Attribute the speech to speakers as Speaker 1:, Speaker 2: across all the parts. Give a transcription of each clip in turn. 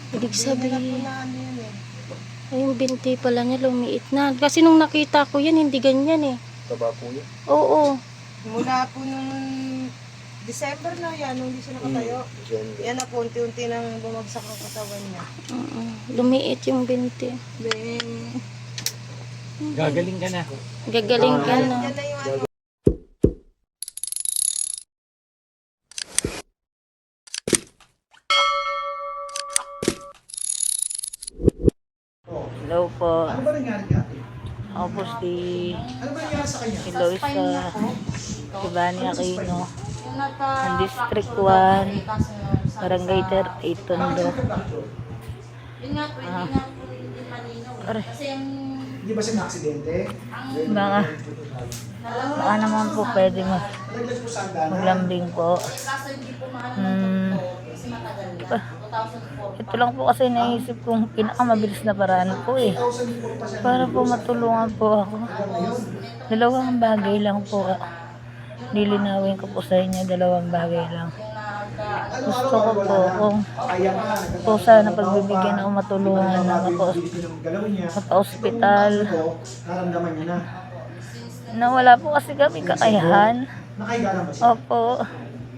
Speaker 1: Ibig sabihin,
Speaker 2: Na ano yan eh.
Speaker 1: ay, yung binti pala niya lumiit na. Kasi nung nakita ko yan, hindi ganyan eh.
Speaker 3: Taba po yun.
Speaker 1: Oo.
Speaker 2: Mula po nung December na yan, nung hindi siya nakatayo. Yan na po, unti-unti nang bumagsak ang katawan niya.
Speaker 1: Lumiit yung binti.
Speaker 3: Gagaling ka na.
Speaker 1: Gagaling ka na.
Speaker 2: Yan na yung ano.
Speaker 1: Hello po.
Speaker 4: Ano ba nangyari kay ate?
Speaker 1: Ako po si
Speaker 4: Ano ba nangyari sa kanya?
Speaker 1: Loisa Giovanni Aquino. Ang District 1, Barangay 38, Tondo.
Speaker 5: Yun nga po, hindi nga po hindi malinaw. Kasi yung
Speaker 4: Hindi ba siya na-aksidente?
Speaker 1: Baka naman po pwede
Speaker 4: Naglas po sa hagdanan?
Speaker 1: maglambing po.
Speaker 5: kaso hindi po maano po kasi matagal na. 2004.
Speaker 1: Ito lang po kasi naisip kong pinakamabilis na paraan po eh.
Speaker 4: 2004 pa siya.
Speaker 1: Para po matulungan po ako. Dalawang bagay lang po. Lilinawin ko po sa inyo, dalawang bagay lang. Gusto ko po kung
Speaker 4: Kaya ka.
Speaker 1: po sana pagbibigyan ako matulungan na ako
Speaker 4: Galaw niya.
Speaker 1: mapa-hospital.
Speaker 4: Naramdaman niya na.
Speaker 1: Nawala po kasi kami kakayahan.
Speaker 4: Nakahiga na ba siya?
Speaker 1: Opo.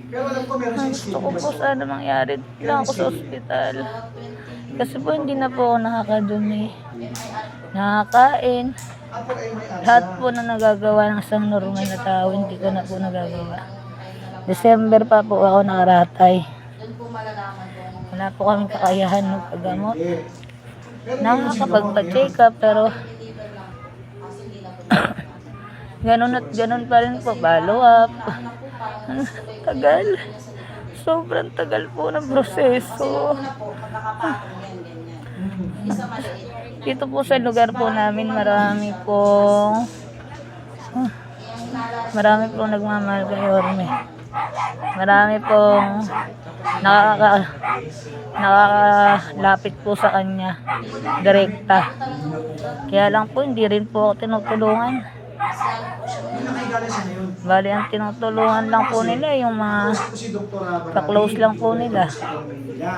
Speaker 4: Pero alam ko meron
Speaker 1: Ang
Speaker 4: siya
Speaker 1: gusto ko po sana mangyari lang ako sa ospital. Kasi po hindi na po ako nakakadumi. Nakakain.
Speaker 4: Apo ay may asa.
Speaker 1: Lahat po na nagagawa ng isang normal na tao, hindi ko na po nagagawa. December pa po ako nakaratay. Wala po kaming kakayahan ng paggamot. Nakakapagpa-check up pero ganun at ganun pa rin po, follow up. Tagal. Sobrang tagal po ng proseso. Dito po sa lugar po namin marami pong nagmamahal kay Yorme. Marami pong nakakalapit po sa kanya direkta. Kaya lang po hindi rin po ako tinutulungan.
Speaker 4: Nakahiga na siya ngayon.
Speaker 1: Bali ang tinutulungan lang po nila yung mga
Speaker 4: Tapos si Dr. Barali,
Speaker 1: ka-close lang po nila.
Speaker 4: Hospital Maynila.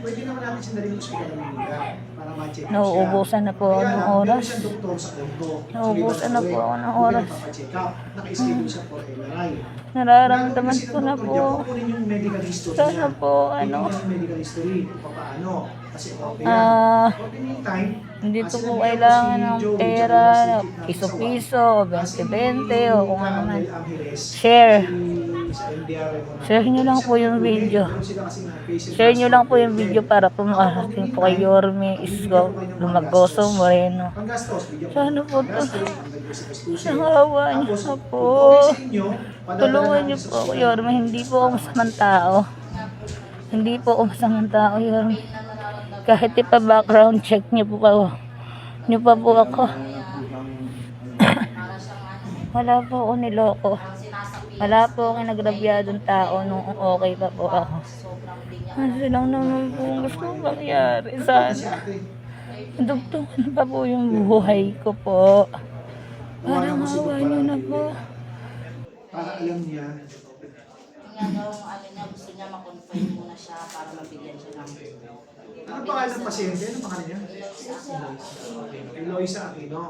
Speaker 4: Pwede naman natin siya daling Hospital Maynila para ma-check up siya.
Speaker 1: Nauubusan na po ako
Speaker 4: Kaya
Speaker 1: ng
Speaker 4: lang,
Speaker 1: oras.
Speaker 4: meron siyang doktor sa Tondo.
Speaker 1: Nauubusan na po ako ng oras.
Speaker 4: Nagpapacheck up. Naka-schedule siya for MRI.
Speaker 1: Nararamdaman ko na po.
Speaker 4: Kukunin yung medical history
Speaker 1: Sana
Speaker 4: niya.
Speaker 1: po, ano,
Speaker 4: Kukunin yung medical history kung paano. Kasi okay yan.
Speaker 1: ah,
Speaker 4: For the meantime,
Speaker 1: hindi
Speaker 4: ah,
Speaker 1: ko po
Speaker 4: sinabihan
Speaker 1: kailangan
Speaker 4: si
Speaker 1: ng
Speaker 4: Joey,
Speaker 1: pera,
Speaker 4: tsaka si Chief ng
Speaker 1: piso-piso, o
Speaker 4: Sawa.
Speaker 1: 20-20, o kung ano man.
Speaker 4: Colonel Angeles,
Speaker 1: Share.
Speaker 4: sa NDR,
Speaker 1: Share nyo lang po yung video. Share nyo lang po yung video para po makarating po kay Yorme Isko Lumagoso Moreno. Sana po to. Nangawa niyo na po. Tulungan niyo po ako, Yorme. Hindi po ako masamang tao. Hindi po ako masamang tao, Yorme. Kahit ipa-background check niyo po po ako. Wala po ako niloko. Wala po ako nagrabyadong tao nung okay pa po ako. Kasi lang naman po gusto kong mangyari sana. Dugtungan pa po yung buhay ko po. Parang awa niyo na po.
Speaker 4: Para alam niya,
Speaker 5: Nga daw, ano niya, gusto niya ma-confine muna siya para mabigyan siya ng
Speaker 4: ano pangalan ng pasyente? Ano pangalan niya? Eloisa Aquino.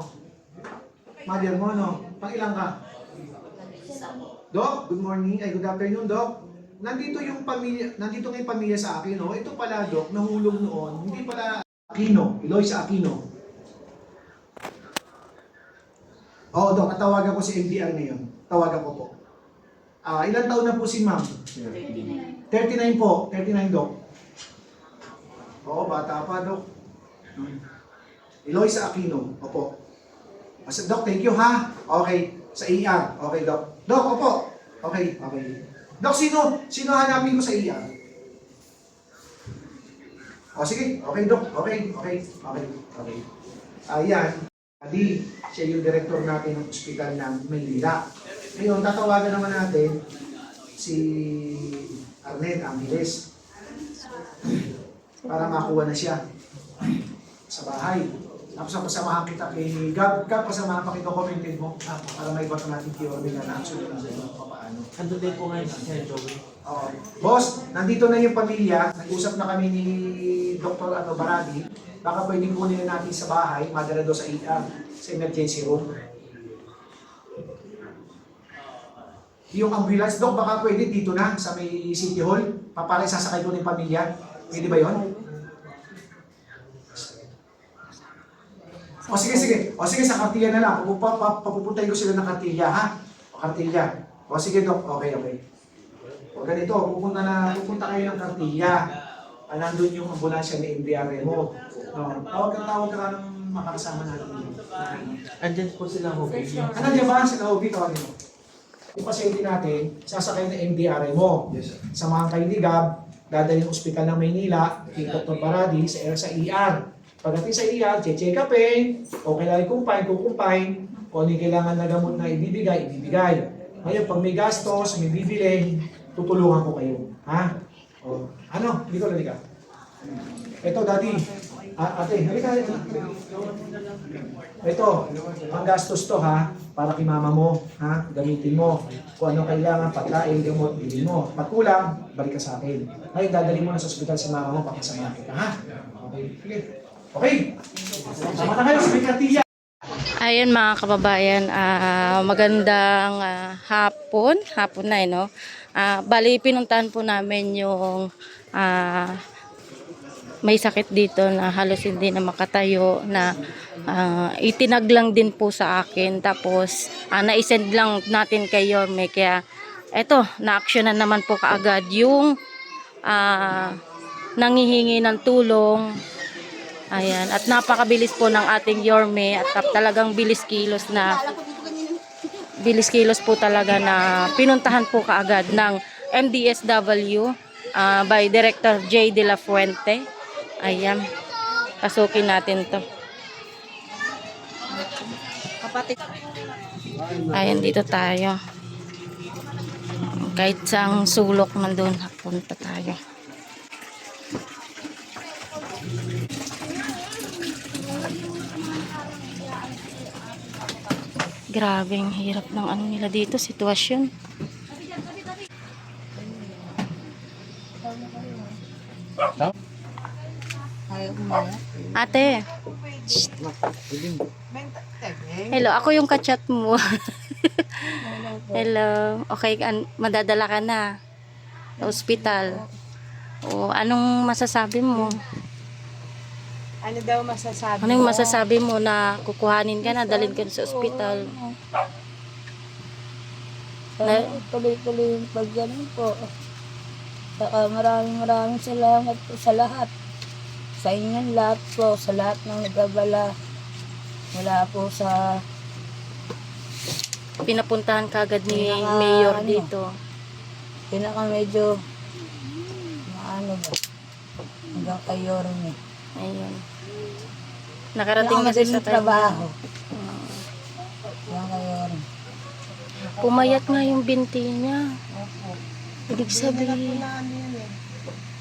Speaker 4: Mother mo, no? Pang-ilang ka? Doc, good morning. Ay, good afternoon, Doc. Nandito yung pamilya, nandito ngayong pamilya sa akin, no? Ito pala, Doc, nahulog noon. Hindi pala Aquino, Eloisa Aquino. Oo, Doc, natawagan ko si MDR ngayon. Tawagan ko po. Ilang taon na po si Ma'am? 39 po. 39, Doc. Oo, bata pa, Doc. Eloisa Aquino. Opo. Doc, thank you, ha? Okay. Sa ER. Okay, Doc. Doc, opo. Okay, okay. Doc, sino hanapin ko sa ER? O, sige. Okay, Doc. Okay. Ayan. Adi, siya yung director natin ng ospital ng Maynila. Ngayon, tatawagan naman natin si Arnel Angeles para makuha na siya sa bahay. Tapos pasamahan kita kay Gab, pasamahan pa kita commented mo para may bato natin kay Ormin na na-actually na paano.
Speaker 3: Ando din po ngayon si Sir Joey.
Speaker 4: Oo. Boss, nandito na yung pamilya. Nag-usap na kami ni Dr. Baradi. Baka pwedeng kunin na natin sa bahay, madala daw sa sa emergency room. Yung ambulance, Dok, baka pwede dito na sa may City Hall. Para sasakay ko ng pamilya. Pwede ba yun? O sige, sige. O sige, sa Kartilya na lang. Papupuntahin ko sila ng Kartilya, ha? O Kartilya. O sige, Dok. Okay, okay. O ganito, pupunta kayo ng Kartilya. Nandun yung ambulansya ni MDR mo. No, tawag ka ng makakasama natin.
Speaker 3: Andyan po sila, Hobi.
Speaker 4: Nandiyan ba sila, Hobi? Tawagin mo. Yung pasyente natin, sasakay ng MDR mo.
Speaker 3: Yes, sir.
Speaker 4: Samahan kayo ni Gab, dadalhin ospital ng Maynila, kay Dr. Baradi, sa ER. Pagdating sa ER, check upin, o kailangan kumpine, kung ano yung kailangan na gamot na ibibigay. Ngayon, pag may gastos, may bibili, tutulungan ko kayo. Ha? O, ano? Dito. Ito, Daddy. Ate, halika. Ito, ang gastos to, ha? Para kay mama mo, ha? Gamitin mo. Kung ano kailangan, pagkain, gamot, bilhin mo. Pag kulang, balik ka sa akin. Ngayon, dadalhin mo na sa ospital si mama mo, pakasamahan kita, ha? Okay. Sige. Okay. Sama na kayo sa Kartilya.
Speaker 6: Ayan mga kababayan, magandang hapon na no. Bali pinuntahan po namin yung may sakit dito na halos hindi na makatayo na itinag lang din po sa akin, tapos na-send lang natin kay Yorme, kaya eto na-actionan naman po kaagad yung nanghihingi ng tulong. Ayan, at napakabilis po ng ating Yorme at talagang bilis kilos po talaga na pinuntahan po kaagad ng MDSW by Director J. De La Fuente. Ayan, pasukin natin to. Ayan, dito tayo. Kahit saang sulok man doon, punta tayo. Grabe ang hirap ng ano nila dito, sitwasyon. Ate. Shh. Hello, ako yung kachat mo. Hello. Okay, madadala ka na sa ospital. O, anong masasabi mo?
Speaker 2: Ano daw masasabi
Speaker 6: Ano yung masasabi mo na kukuhanin ka na, dalhin ka sa ospital?
Speaker 1: Sana tuloy-tuloy yung paggaling po. Saka maraming salamat po sa lahat. Sa inyong lahat po, sa lahat ng nagabala. Wala po sa
Speaker 6: Pinapuntahan kagad ni
Speaker 1: Pinaka-
Speaker 6: Mayor
Speaker 1: ano?
Speaker 6: dito.
Speaker 1: pinaka medyo maano ba. Hanggang kay Yorme.
Speaker 6: Ayun. Nakarating kasi sa
Speaker 1: trabaho. Hanggang kay Yorme.
Speaker 6: Pumayat nga yung binti niya. Ibig sabihin,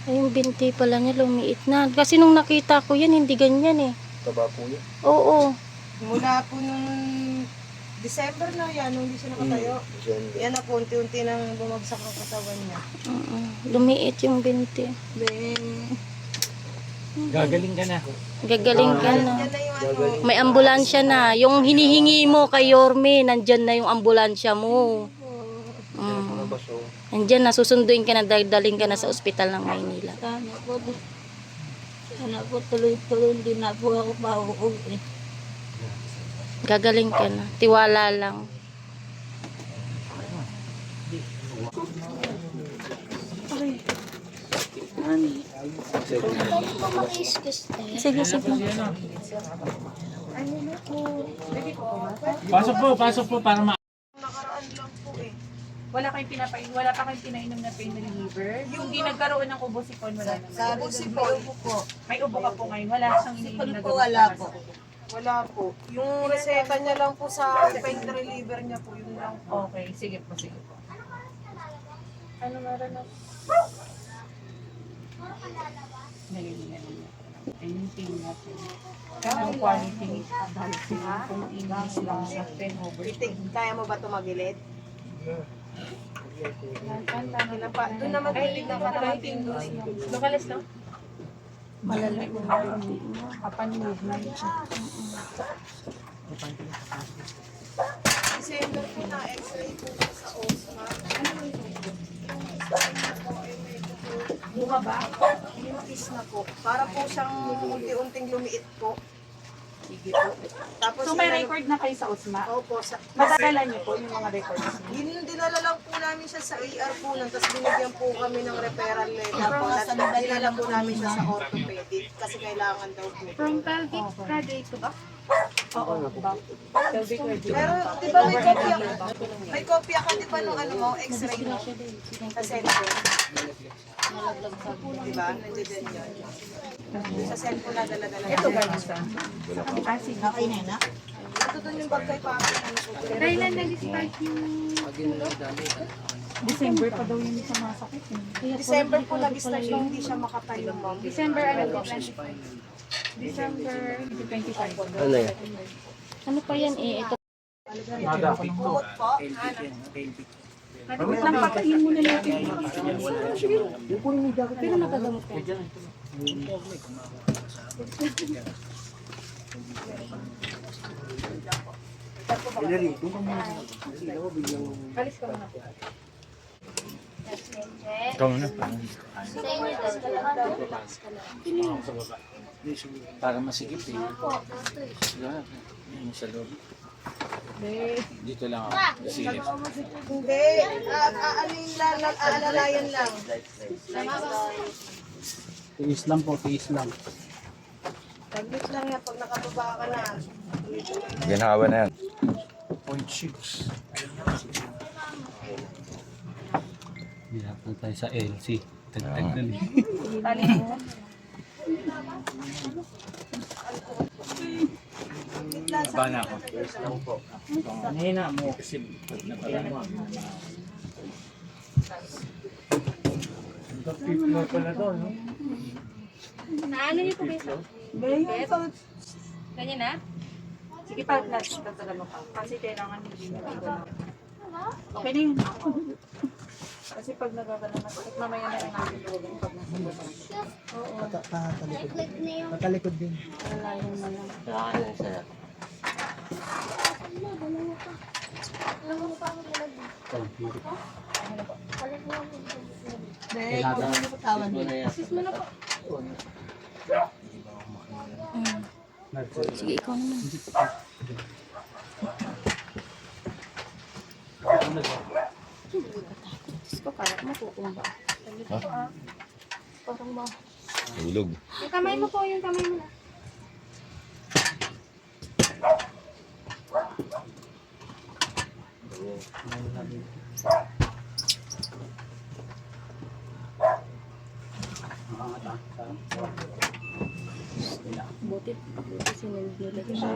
Speaker 6: ay, yung binti pala niya lumiit na. Kasi nung nakita ko yan, hindi ganyan eh.
Speaker 3: Taba po yan.
Speaker 6: Oo.
Speaker 2: Mula po nung December na yan, nung hindi siya nakatayo. Yan na po, unti-unti nang bumagsak ang katawan niya.
Speaker 6: Lumiit yung binti.
Speaker 3: Gagaling ka na.
Speaker 6: Gagaling ka na.
Speaker 2: Yan na yung ano.
Speaker 6: May ambulansya na. Yung hinihingi mo kay Yorme, nandyan na yung ambulansya mo. Nandyan na, susunduin ka na, daling ka na sa ospital ng Maynila.
Speaker 1: Sana po tuloy-tuloy, hindi na po ako pauuwi.
Speaker 6: Gagaling ka na. Tiwala lang. Sige, sige.
Speaker 3: Pasok po para
Speaker 2: Nakaraan lang po eh.
Speaker 7: Wala pa kayong pinainom na pain reliever. Yung di nagkaroon ng ubo sipon, wala naman.
Speaker 2: Sabi si po, upo po.
Speaker 7: May ubo ka po ngayon. Wala siyang iniinom na gamot.
Speaker 2: Wala po. Wala po. Yung reseta niya lang po sa pain reliever niya po, yun lang po.
Speaker 7: Okay, sige po, sige po. Ano meron na? Nalilihan niya. Ayun, tingin natin. Yung quality dahil kung English lang siya, 10 over 10.
Speaker 2: Kaya mo ba tumagilid? Doon naman titig ng kalamantin doon.
Speaker 7: Lokalis, no?
Speaker 6: Malala mo.
Speaker 7: Kapan movement.
Speaker 2: December po na x-ray po sa OSMA.
Speaker 7: Buka ba?
Speaker 2: Lumikis na po. Para po siyang unti-unting lumiit po. Sige po. Tapos
Speaker 7: So may record na kayo sa USMA?
Speaker 2: Opo.
Speaker 7: Madadala niyo po yung mga records niyo?
Speaker 2: Dinala lang po namin siya sa ER po nun, tapos binigyan po kami ng referral letter po. Dinala po namin siya sa orthopedic kasi kailangan daw po.
Speaker 7: From Pelvic graduate ko ba? Oo. Pelvic graduate.
Speaker 2: Pero di ba may kopya ka di ba nung ano mo, x-ray mo? Sa cellphone. Di ba? Nandiyan yun. Sa cellphone na dala-dala.
Speaker 7: Ito ba isa? Ah, sige.
Speaker 2: Okay na na? Ito doon yung bag kay Papa.
Speaker 7: Kailan nag-start yung... December pa daw yung sa mga sakit.
Speaker 2: December po nag-start yung hindi siya makatayo, ma'am.
Speaker 7: December ano po? December 25.
Speaker 3: Ano yan?
Speaker 6: Ano pa yan eh? Ito.
Speaker 2: Bukod po.
Speaker 7: Wait lang, patayin mo na natin.
Speaker 6: Pero nakagamot ka.
Speaker 7: Alis ka muna.
Speaker 3: Ikaw na. Para masigip eh. Yan sa loob. Dito lang ako. Silip.
Speaker 2: Hindi. Aalalayan lang.
Speaker 3: Tiis lang po, tiis lang.
Speaker 2: Taglit lang yan pag nakababa ka na.
Speaker 8: Ginhawa na yan.
Speaker 3: 0.6. Bihapon tayo sa LC. Tagtag na rin.
Speaker 7: Tali mo.
Speaker 3: Baba na ako. Kanina mo kasi napala mo. Ito pala to, no?
Speaker 7: Naano niyo po ba isa? Ganyan na? Sige pa, tatagal mo pa. Kasi kailangan hindi na ito. Okay na yun. Kasi pag nagagano na, at mamaya na rin natin yung pag nasa baba. Oo.
Speaker 4: Patalikod din.
Speaker 6: Sige, ikaw naman. Diyos ko, kala ko matutumba. Parang ba?
Speaker 8: Tulog.
Speaker 7: Yung kamay mo po, yung kamay mo na.
Speaker 6: Buti sinunod nila siya.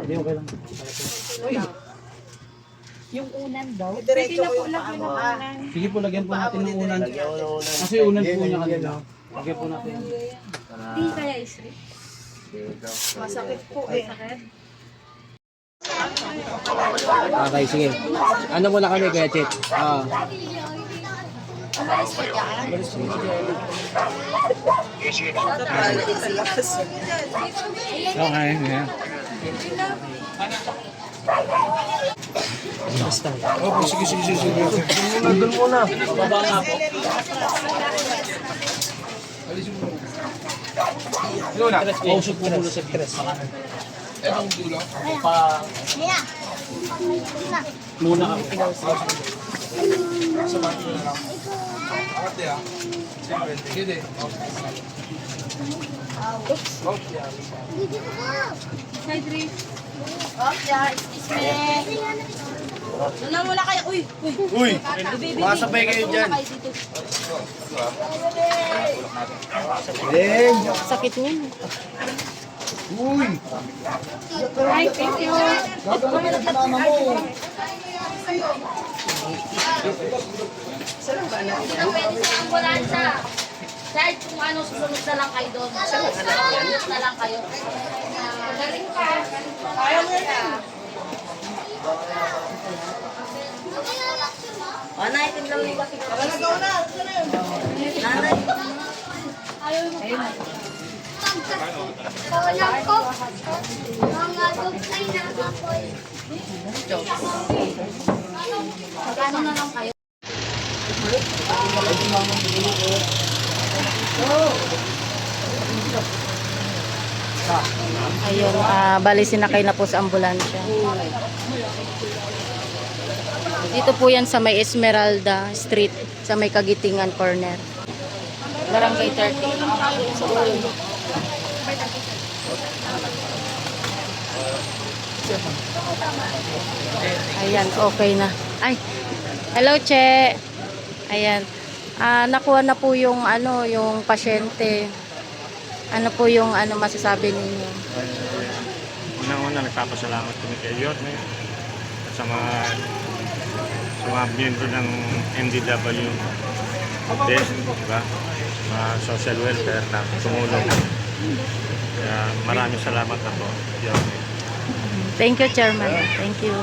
Speaker 3: Hindi, okay lang.
Speaker 7: Yung unan daw.
Speaker 2: Diretso ko
Speaker 7: po
Speaker 2: yung
Speaker 7: lang
Speaker 2: paa
Speaker 7: yung
Speaker 2: mo.
Speaker 7: unan.
Speaker 3: Sige po, lagyan po natin ng unan. Kasi unan po niya kanina. Lagyan po natin.
Speaker 7: Hindi kaya isri.
Speaker 2: Masakit po eh.
Speaker 9: Okay, sige. Ano muna kami, Kuya Chet?
Speaker 3: Okay, yeah.
Speaker 4: Opo, sige.
Speaker 9: Doon muna.
Speaker 3: Baba nga po. Pausok po muna sa tres. Pa... Muna kami.
Speaker 7: Side race.
Speaker 5: Oh, yeah, excuse me. Doon na muna kayo. Uy!
Speaker 9: Uy! Makasabay kayo dyan.
Speaker 6: Sakit niyan.
Speaker 9: Uy!
Speaker 7: Ay, thank you.
Speaker 5: Pwede sa ambulansya. Kahit kung ano, susunod na lang kayo doon. Susunod na lang kayo. Magaling ka. Kaya mo yan. Nanay, tingnan mo kasi. Nanay. Magkano na lang kayo?
Speaker 6: Ayun, bali sinakay na po sa ambulansya. Dito po yan sa may Esmeralda Street, sa may Kagitingan Corner. Barangay 30. Ayan, okay na. Ay, hello, Che. Ayan. Nakuha na po yung ano, yung pasyente. Ano po yung ano masasabi ninyo?
Speaker 10: Unang-una, nagpapasalamat kami kay Yorme at sa mga miyembro ng NDW desk, diba? Mga social welfare na tumulong. Kaya maraming salamat na po, Yorme.
Speaker 6: Thank you, Chairman. Thank you.